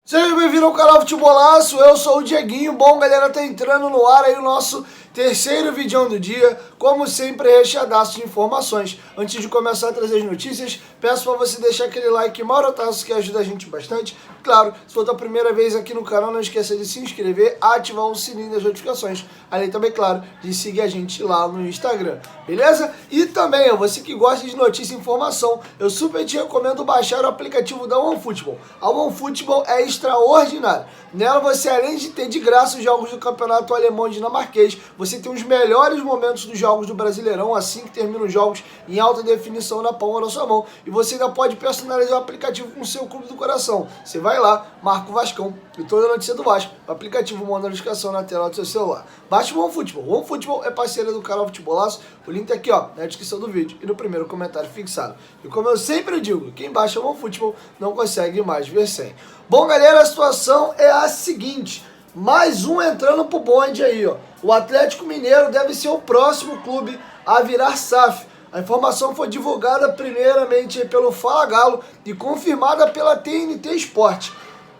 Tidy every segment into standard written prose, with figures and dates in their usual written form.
Seja bem-vindo ao canal Futebolaço, eu sou o Dieguinho. Bom, galera, tá entrando no ar aí o nosso terceiro vídeo do dia, como sempre, recheadaço de informações. Antes de começar a trazer as notícias, peço para você deixar aquele like marotaço que ajuda a gente bastante. Claro, se for a primeira vez aqui no canal, não esqueça de se inscrever, ativar o sininho das notificações. Além também, claro, de seguir a gente lá no Instagram, beleza? E também, você que gosta de notícia e informação, eu super te recomendo baixar o aplicativo da OneFootball. A OneFootball é extraordinária. Nela você, além de ter de graça os jogos do campeonato alemão e dinamarquês, você tem os melhores momentos dos jogos do Brasileirão, assim que terminam os jogos em alta definição na palma da sua mão. E você ainda pode personalizar o aplicativo com o seu clube do coração. Você vai lá, marca o Vascão e toda a notícia do Vasco. O aplicativo manda a notificação na tela do seu celular. Baixe o OneFootball. O OneFootball é parceira do canal Futebolaço. O link tá aqui, ó, na descrição do vídeo e no primeiro comentário fixado. E como eu sempre digo, quem baixa o OneFootball não consegue mais ver sem. Bom, galera, a situação é a seguinte. Mais um entrando pro bonde aí, ó. O Atlético Mineiro deve ser o próximo clube a virar SAF. A informação foi divulgada primeiramente pelo Fala Galo e confirmada pela TNT Sport.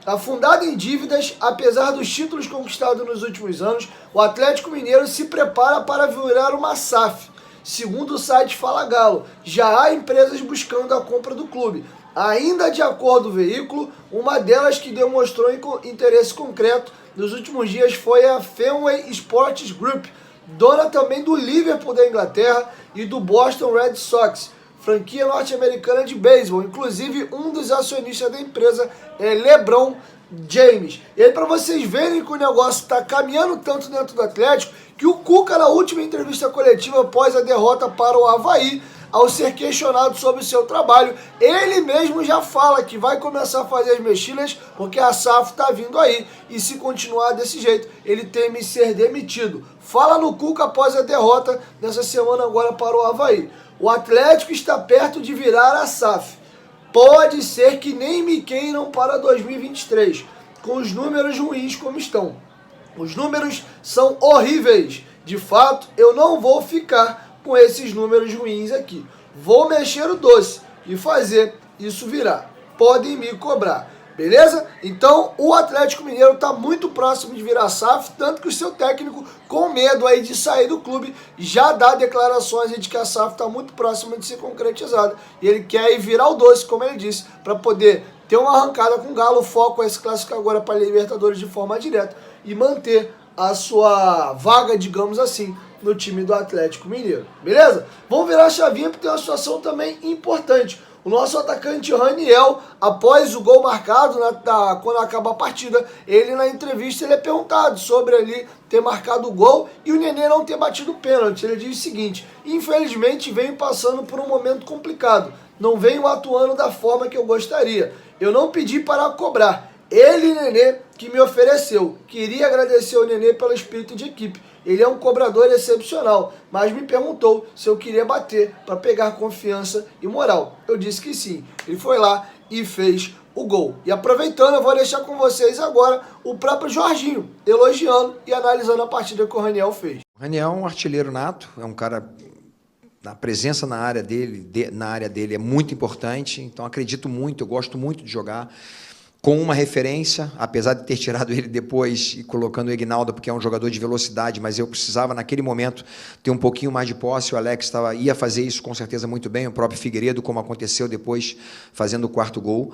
Afundado em dívidas, apesar dos títulos conquistados nos últimos anos, o Atlético Mineiro se prepara para virar uma SAF. Segundo o site Fala Galo, já há empresas buscando a compra do clube. Ainda de acordo com o veículo, uma delas que demonstrou interesse concreto nos últimos dias foi a Fenway Sports Group, dona também do Liverpool da Inglaterra e do Boston Red Sox, franquia norte-americana de beisebol. Inclusive, um dos acionistas da empresa é LeBron James. E aí, para vocês verem que o negócio está caminhando tanto dentro do Atlético, que o Cuca, na última entrevista coletiva após a derrota para o Avaí, ao ser questionado sobre o seu trabalho, ele mesmo já fala que vai começar a fazer as mexidas porque a SAF está vindo aí e se continuar desse jeito, ele teme ser demitido. Fala no Cuca após a derrota dessa semana agora para o Avaí. O Atlético está perto de virar a SAF. Pode ser que nem me queiram para 2023, com os números ruins como estão. Os números são horríveis. De fato, eu não vou ficar com esses números ruins aqui. Vou mexer o doce e fazer isso virar. Podem me cobrar, beleza? Então, o Atlético Mineiro está muito próximo de virar SAF, tanto que o seu técnico, com medo aí de sair do clube, já dá declarações de que a SAF está muito próxima de ser concretizada. E ele quer ir virar o doce, como ele disse, para poder ter uma arrancada com o Galo. O foco é se classificar agora para a Libertadores de forma direta e manter a sua vaga, digamos assim, no time do Atlético Mineiro, beleza? Vamos virar a chavinha porque tem uma situação também importante. O nosso atacante Raniel, após o gol marcado, quando acaba a partida, ele na entrevista ele é perguntado sobre ali ter marcado o gol e o Nenê não ter batido o pênalti. Ele diz o seguinte: infelizmente venho passando por um momento complicado, não venho atuando da forma que eu gostaria, eu não pedi para cobrar, ele, Nenê, que me ofereceu. Queria agradecer ao Nenê pelo espírito de equipe. Ele é um cobrador excepcional, mas me perguntou se eu queria bater para pegar confiança e moral. Eu disse que sim. Ele foi lá e fez o gol. E aproveitando, eu vou deixar com vocês agora o próprio Jorginho, elogiando e analisando a partida que o Raniel fez. O Raniel é um artilheiro nato, é um cara... A presença na área dele é muito importante, então acredito muito, eu gosto muito de jogar com uma referência, apesar de ter tirado ele depois e colocando o Ignaldo, porque é um jogador de velocidade, mas eu precisava, naquele momento, ter um pouquinho mais de posse. O Alex ia fazer isso com certeza muito bem, o próprio Figueiredo, como aconteceu depois, fazendo o quarto gol,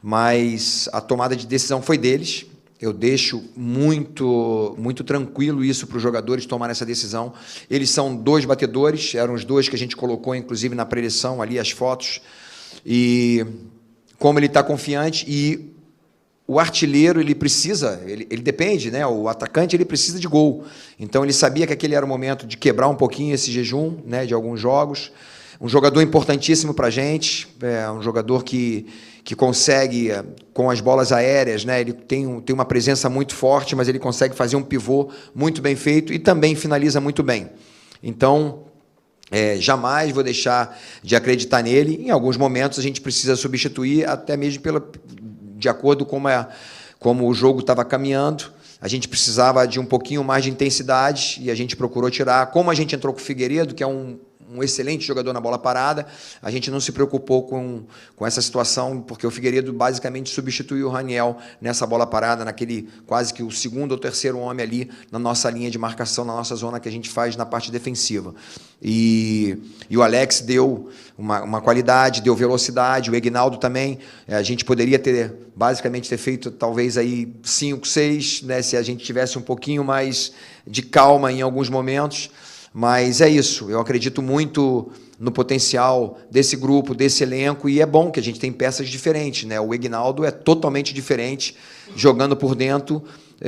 mas a tomada de decisão foi deles. Eu deixo muito tranquilo isso para os jogadores tomarem essa decisão. Eles são dois batedores, eram os dois que a gente colocou, inclusive, na pré-eleição, ali, as fotos, e como ele está confiante, e o artilheiro, ele precisa, ele depende, né? O atacante, ele precisa de gol. Então, ele sabia que aquele era o momento de quebrar um pouquinho esse jejum, né, de alguns jogos. Um jogador importantíssimo para a gente, um jogador que consegue, com as bolas aéreas, né, ele tem uma presença muito forte, mas ele consegue fazer um pivô muito bem feito e também finaliza muito bem. Então, jamais vou deixar de acreditar nele. Em alguns momentos, a gente precisa substituir, até mesmo de acordo com como o jogo estava caminhando. a gente precisava de um pouquinho mais de intensidade e a gente procurou tirar. Como a gente entrou com o Figueiredo, que é um excelente jogador na bola parada, a gente não se preocupou com essa situação, porque o Figueiredo basicamente substituiu o Raniel nessa bola parada, naquele quase que o segundo ou terceiro homem ali na nossa linha de marcação, na nossa zona que a gente faz na parte defensiva. E o Alex deu uma qualidade, deu velocidade, o Egnaldo também. A gente poderia basicamente ter feito talvez aí 5, 6, né, se a gente tivesse um pouquinho mais de calma em alguns momentos. Mas é isso, eu acredito muito no potencial desse grupo, desse elenco, e é bom que a gente tem peças diferentes, né? O Egnaldo é totalmente diferente, jogando por dentro,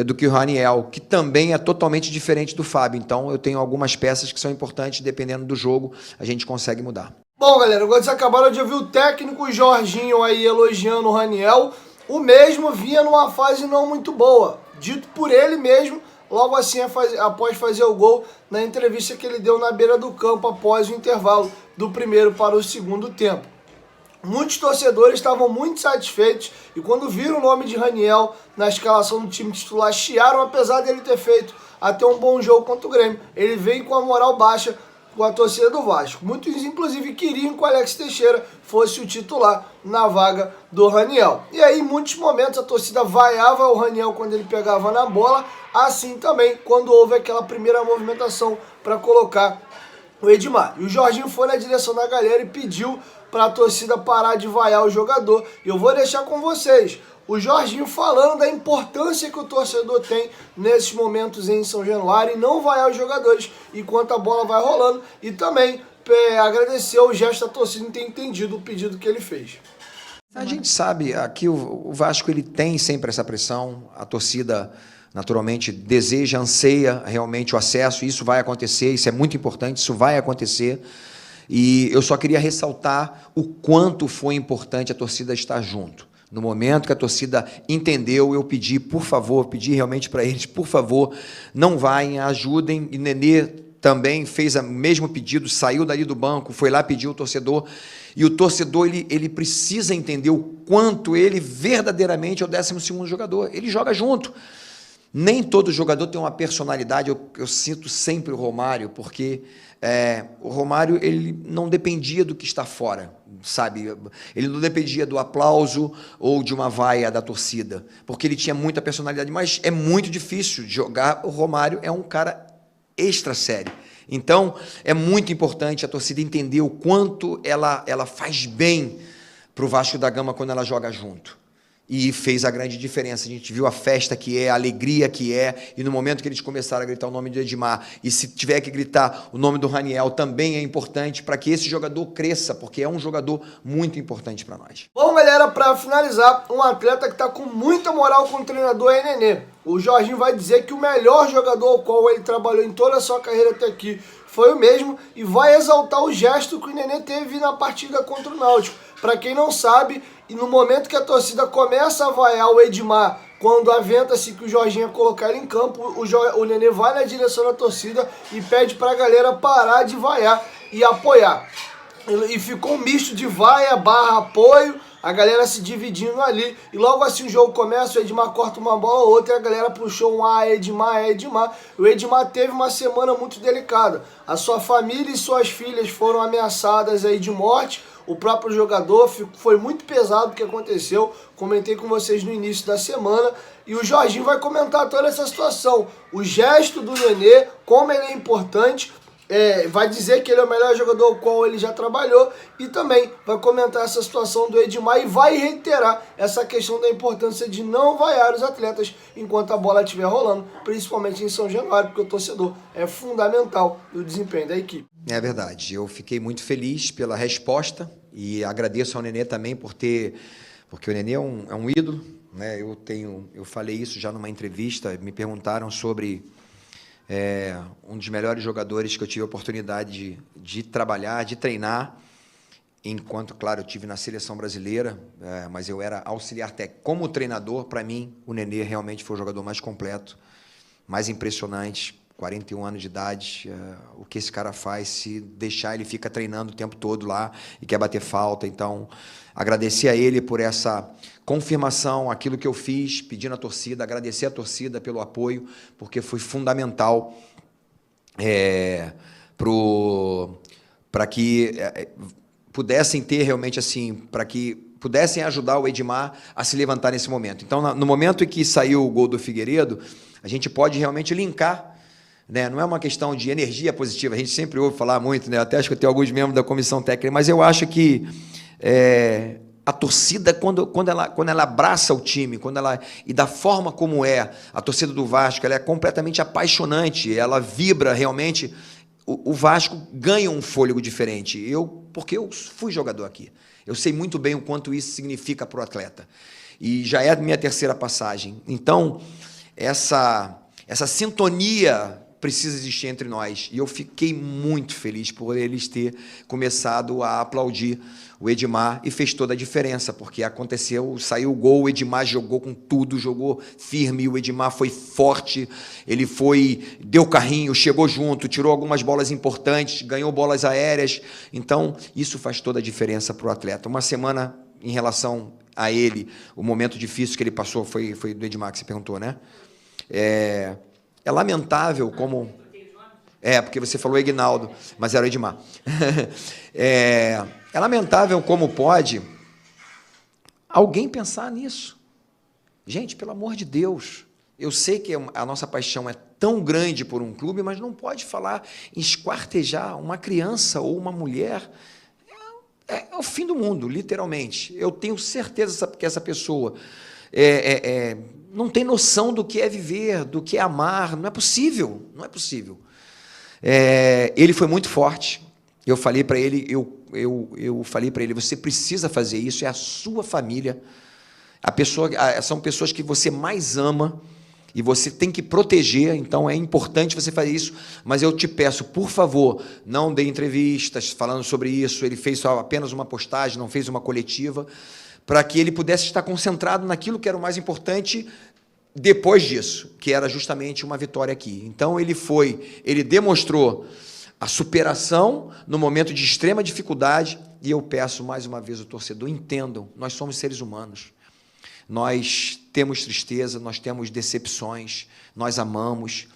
do que o Raniel, que também é totalmente diferente do Fábio. Então, eu tenho algumas peças que são importantes, dependendo do jogo, a gente consegue mudar. Bom, galera, agora vocês acabaram de ouvir o técnico Jorginho aí elogiando o Raniel. O mesmo vinha numa fase não muito boa, dito por ele mesmo, logo assim após fazer o gol na entrevista que ele deu na beira do campo após o intervalo do primeiro para o segundo tempo. Muitos torcedores estavam muito satisfeitos e quando viram o nome de Raniel na escalação do time titular, chiaram, apesar dele ter feito até um bom jogo contra o Grêmio. Ele veio com a moral baixa com a torcida do Vasco. Muitos, inclusive, queriam que o Alex Teixeira fosse o titular na vaga do Raniel. E aí, em muitos momentos, a torcida vaiava o Raniel quando ele pegava na bola, assim também quando houve aquela primeira movimentação para colocar o Edmar. E o Jorginho foi na direção da galera e pediu para a torcida parar de vaiar o jogador. E eu vou deixar com vocês o Jorginho falando da importância que o torcedor tem nesses momentos em São Januário e não vaiar os jogadores enquanto a bola vai rolando, e também agradecer o gesto da torcida em ter entendido o pedido que ele fez. A gente sabe, aqui o Vasco ele tem sempre essa pressão, a torcida naturalmente deseja, anseia realmente o acesso, isso vai acontecer, isso é muito importante, isso vai acontecer, e eu só queria ressaltar o quanto foi importante a torcida estar junto. No momento que a torcida entendeu, eu pedi, por favor, pedi realmente para eles, por favor, não vaiam, ajudem. E Nenê também fez o mesmo pedido, saiu dali do banco, foi lá pedir o torcedor. E o torcedor, ele precisa entender o quanto ele verdadeiramente é o 12º jogador. Ele joga junto. Nem todo jogador tem uma personalidade. Eu sinto sempre o Romário, porque o Romário ele não dependia do que está fora, sabe? Ele não dependia do aplauso ou de uma vaia da torcida, porque ele tinha muita personalidade, mas é muito difícil de jogar. O Romário é um cara extra sério. Então, é muito importante a torcida entender o quanto ela faz bem para o Vasco da Gama quando ela joga junto. E fez a grande diferença. A gente viu a festa que é, a alegria que é, e no momento que eles começaram a gritar o nome de Edmar, e se tiver que gritar o nome do Raniel, também é importante para que esse jogador cresça, porque é um jogador muito importante para nós. Bom, galera, para finalizar, um atleta que está com muita moral com o treinador é Nenê. O Jorginho vai dizer que o melhor jogador ao qual ele trabalhou em toda a sua carreira até aqui foi o mesmo, e vai exaltar o gesto que o Nenê teve na partida contra o Náutico. Para quem não sabe, e no momento que a torcida começa a vaiar o Edmar, quando aventa-se que o Jorginho ia colocar ele em campo, o Nenê vai na direção da torcida e pede para a galera parar de vaiar e apoiar. E ficou um misto de vaia barra apoio, a galera se dividindo ali, e logo assim o jogo começa, o Edmar corta uma bola ou outra, e a galera puxou um Edmar. O Edmar teve uma semana muito delicada. A sua família e suas filhas foram ameaçadas aí de morte. O próprio jogador, foi muito pesado o que aconteceu, comentei com vocês no início da semana, e o Jorginho vai comentar toda essa situação, o gesto do Nenê, como ele é importante, vai dizer que ele é o melhor jogador com o qual ele já trabalhou, e também vai comentar essa situação do Edmar e vai reiterar essa questão da importância de não vaiar os atletas enquanto a bola estiver rolando, principalmente em São Januário, porque o torcedor é fundamental no desempenho da equipe. É verdade, eu fiquei muito feliz pela resposta e agradeço ao Nenê também porque o Nenê é um ídolo, né? Eu falei isso já numa entrevista, me perguntaram sobre um dos melhores jogadores que eu tive a oportunidade de trabalhar, de treinar, enquanto, claro, eu tive na seleção brasileira, mas eu era auxiliar técnico. Como treinador, para mim, o Nenê realmente foi o jogador mais completo, mais impressionante, 41 anos de idade, o que esse cara faz, se deixar, ele fica treinando o tempo todo lá e quer bater falta. Então, agradecer a ele por essa confirmação, aquilo que eu fiz, pedindo à torcida, agradecer a torcida pelo apoio, porque foi fundamental para que pudessem ter realmente assim, para que pudessem ajudar o Edmar a se levantar nesse momento. Então, no momento em que saiu o gol do Figueiredo, a gente pode realmente linkar, né? Não é uma questão de energia positiva, a gente sempre ouve falar muito, né? Até acho que eu tenho alguns membros da comissão técnica, mas eu acho que a torcida, quando ela abraça o time, e da forma como a torcida do Vasco, ela é completamente apaixonante, ela vibra realmente, o Vasco ganha um fôlego diferente. Porque eu fui jogador aqui, eu sei muito bem o quanto isso significa para o atleta, e já é a minha terceira passagem. Então, essa sintonia precisa existir entre nós. E eu fiquei muito feliz por eles ter começado a aplaudir o Edmar, e fez toda a diferença, porque aconteceu, saiu o gol, o Edmar jogou com tudo, jogou firme, o Edmar foi forte, ele deu carrinho, chegou junto, tirou algumas bolas importantes, ganhou bolas aéreas. Então, isso faz toda a diferença para o atleta. Uma semana, em relação a ele, o momento difícil que ele passou foi do Edmar, que você perguntou, né? É lamentável como... porque você falou Ignaldo, mas era o Edmar. É lamentável como pode alguém pensar nisso. Gente, pelo amor de Deus, eu sei que a nossa paixão é tão grande por um clube, mas não pode falar em esquartejar uma criança ou uma mulher. É o fim do mundo, literalmente. Eu tenho certeza que essa pessoa não tem noção do que é viver, do que é amar. Não é possível, não é possível. Ele foi muito forte. Eu falei para ele, eu falei para ele, você precisa fazer isso, é a sua família. São pessoas que você mais ama e você tem que proteger, então é importante você fazer isso, mas eu te peço, por favor, não dê entrevistas falando sobre isso. Ele fez só apenas uma postagem, não fez uma coletiva, para que ele pudesse estar concentrado naquilo que era o mais importante depois disso, que era justamente uma vitória aqui. Então, ele demonstrou a superação no momento de extrema dificuldade, e eu peço mais uma vez ao torcedor, entendam, nós somos seres humanos, nós temos tristeza, nós temos decepções, nós amamos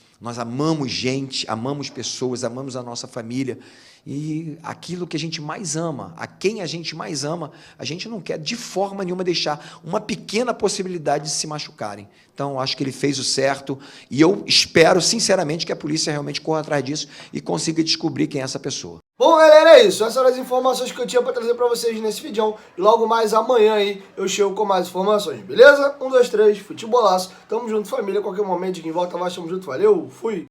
gente, amamos pessoas, amamos a nossa família, e aquilo que a gente mais ama, a quem a gente mais ama, a gente não quer de forma nenhuma deixar uma pequena possibilidade de se machucarem. Então, acho que ele fez o certo, e eu espero, sinceramente, que a polícia realmente corra atrás disso e consiga descobrir quem é essa pessoa. Bom, galera, é isso. Essas eram as informações que eu tinha para trazer para vocês nesse vídeo. E logo mais amanhã aí eu chego com mais informações, beleza? 1, 2, 3, futebolaço. Tamo junto, família. Qualquer momento, de quem volta vai, tamo junto. Valeu, fui!